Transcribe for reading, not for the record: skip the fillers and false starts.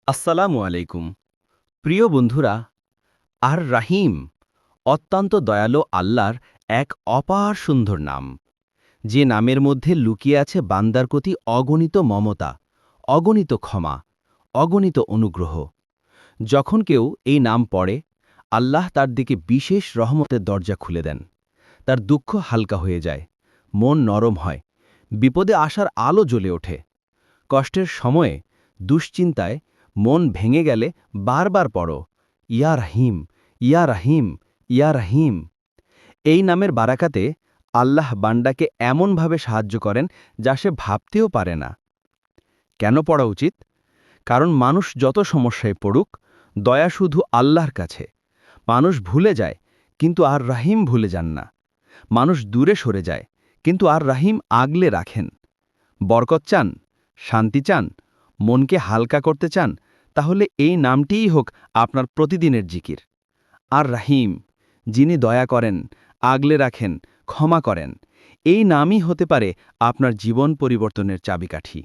আসসালামু আলাইকুম। প্রিয় বন্ধুরা, আর রাহিম অত্যন্ত দয়ালু আল্লাহর এক অপার সুন্দর নাম, যে নামের মধ্যে লুকিয়ে আছে বান্দার প্রতি অগণিত মমতা, অগণিত ক্ষমা, অগণিত অনুগ্রহ। যখন কেউ এই নাম পড়ে, আল্লাহ তার দিকে বিশেষ রহমতের দরজা খুলে দেন। তার দুঃখ হালকা হয়ে যায়, মন নরম হয়, বিপদে আসার আলো জ্বলে ওঠে। কষ্টের সময়ে, দুশ্চিন্তায় মন ভেঙে গেলে বারবার পড়ো, ইয়া রহিম, ইয়া রহিম, ইয়া রহিম। এই নামের বারাকাতে আল্লাহ বান্দাকে এমনভাবে সাহায্য করেন যা সে ভাবতেও পারে না। কেন পড়া উচিত? কারণ মানুষ যত সমস্যায় পড়ুক, দয়া শুধু আল্লাহর কাছে। মানুষ ভুলে যায়, কিন্তু আর রাহিম ভুলে যান না। মানুষ দূরে সরে যায়, কিন্তু আর রাহিম আগলে রাখেন। বরকত চান, শান্তি চান, মনকে হালকা করতে চান, তাহলে এই নামটিই হোক আপনার প্রতিদিনের জিকির। আর রাহিম, যিনি দয়া করেন, আগলে রাখেন, ক্ষমা করেন, এই নামই হতে পারে আপনার জীবন পরিবর্তনের চাবিকাঠি।